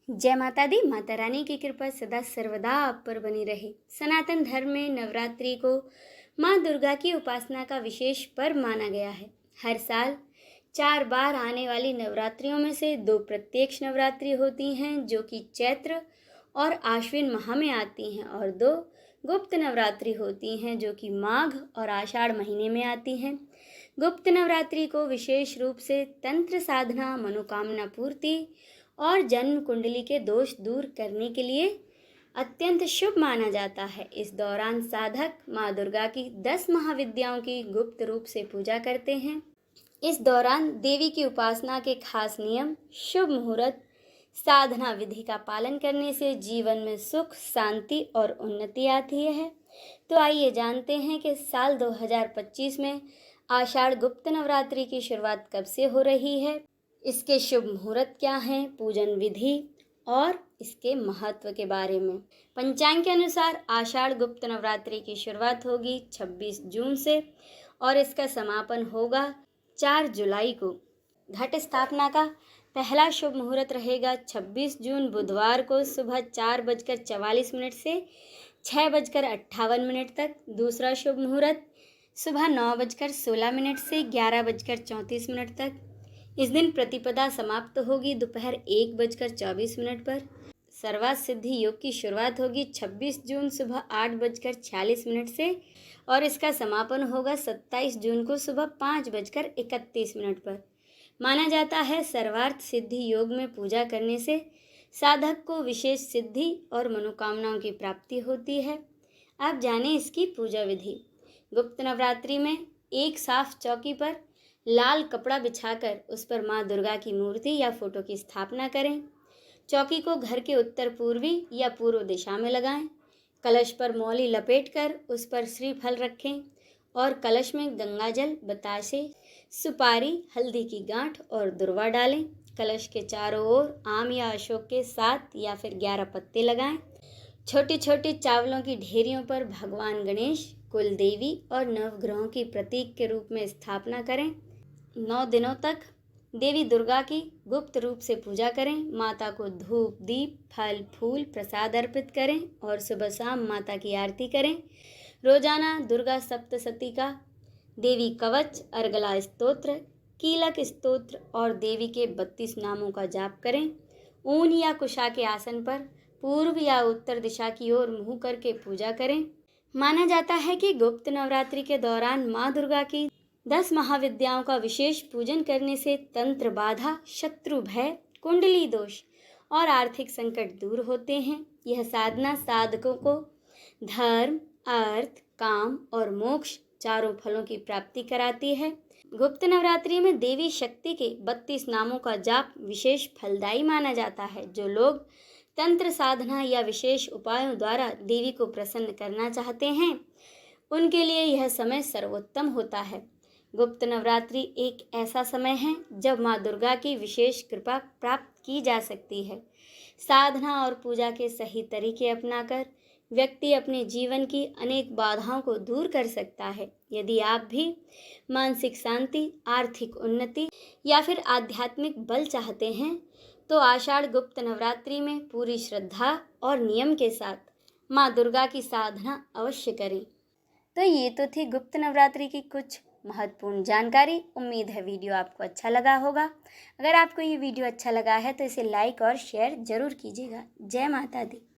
जय माता दी। माता रानी की कृपा सदा सर्वदा आप पर बनी रहे। सनातन धर्म में नवरात्रि को माँ दुर्गा की उपासना का विशेष पर्व माना गया है। हर साल 4 बार आने वाली नवरात्रियों में से 2 प्रत्यक्ष नवरात्रि होती हैं जो कि चैत्र और आश्विन माह में आती हैं, और 2 गुप्त नवरात्रि होती हैं जो कि माघ और आषाढ़ महीने में आती हैं। गुप्त नवरात्रि को विशेष रूप से तंत्र साधना, मनोकामना पूर्ति और जन्म कुंडली के दोष दूर करने के लिए अत्यंत शुभ माना जाता है। इस दौरान साधक माँ दुर्गा की 10 महाविद्याओं की गुप्त रूप से पूजा करते हैं। इस दौरान देवी की उपासना के खास नियम, शुभ मुहूर्त, साधना विधि का पालन करने से जीवन में सुख, शांति और उन्नति आती है। तो आइए जानते हैं कि साल 2025 में आषाढ़ गुप्त नवरात्रि की शुरुआत कब से हो रही है, इसके शुभ मुहूर्त क्या हैं, पूजन विधि और इसके महत्व के बारे में। पंचांग के अनुसार आषाढ़ गुप्त नवरात्रि की शुरुआत होगी 26 जून से और इसका समापन होगा 4 जुलाई को। घट स्थापना का पहला शुभ मुहूर्त रहेगा 26 जून बुधवार को सुबह 4:44 से 6:58 तक। दूसरा शुभ मुहूर्त सुबह 9:16 से 11:34 तक। इस दिन प्रतिपदा समाप्त होगी दोपहर 1:24 पर। सर्वात सिद्धि योग की शुरुआत होगी 26 जून सुबह 8:46 से और इसका समापन होगा 27 जून को सुबह 5:31 पर। माना जाता है सर्वार्थ सिद्धि योग में पूजा करने से साधक को विशेष सिद्धि और मनोकामनाओं की प्राप्ति होती है। अब जानें इसकी पूजा विधि। गुप्त नवरात्रि में एक साफ चौकी पर लाल कपड़ा बिछाकर उस पर माँ दुर्गा की मूर्ति या फोटो की स्थापना करें। चौकी को घर के उत्तर पूर्वी या पूर्व दिशा में लगाएं। कलश पर मौली लपेटकर उस पर श्रीफल रखें और कलश में गंगाजल, बतासे, सुपारी, हल्दी की गांठ और दुर्वा डालें। कलश के चारों ओर आम या अशोक के 7 या फिर 11 पत्ते लगाएं। छोटी छोटी चावलों की ढेरियों पर भगवान गणेश, कुल देवी और नवग्रहों की प्रतीक के रूप में स्थापना करें। 9 दिनों तक देवी दुर्गा की गुप्त रूप से पूजा करें। माता को धूप, दीप, फल, फूल, प्रसाद अर्पित करें और सुबह शाम माता की आरती करें। रोजाना दुर्गा सप्तशती का, देवी कवच, अर्गला स्तोत्र, कीलक स्तोत्र और देवी के 32 नामों का जाप करें। ऊन या कुशा के आसन पर पूर्व या उत्तर दिशा की ओर मुंह करके पूजा करें। माना जाता है कि गुप्त नवरात्रि के दौरान माँ दुर्गा की 10 महाविद्याओं का विशेष पूजन करने से तंत्र बाधा, शत्रु भय, कुंडली दोष और आर्थिक संकट दूर होते हैं। यह साधना साधकों को धर्म, अर्थ, काम और मोक्ष चारों फलों की प्राप्ति कराती है। गुप्त नवरात्रि में देवी शक्ति के 32 नामों का जाप विशेष फलदायी माना जाता है। जो लोग तंत्र साधना या विशेष उपायों द्वारा देवी को प्रसन्न करना चाहते हैं, उनके लिए यह समय सर्वोत्तम होता है। गुप्त नवरात्रि एक ऐसा समय है जब माँ दुर्गा की विशेष कृपा प्राप्त की जा सकती है। साधना और पूजा के सही तरीके अपनाकर व्यक्ति अपने जीवन की अनेक बाधाओं को दूर कर सकता है। यदि आप भी मानसिक शांति, आर्थिक उन्नति या फिर आध्यात्मिक बल चाहते हैं तो आषाढ़ गुप्त नवरात्रि में पूरी श्रद्धा और नियम के साथ माँ दुर्गा की साधना अवश्य करें। तो ये तो थी गुप्त नवरात्रि की कुछ महत्वपूर्ण जानकारी। उम्मीद है वीडियो आपको अच्छा लगा होगा। अगर आपको ये वीडियो अच्छा लगा है तो इसे लाइक और शेयर ज़रूर कीजिएगा। जय माता दी।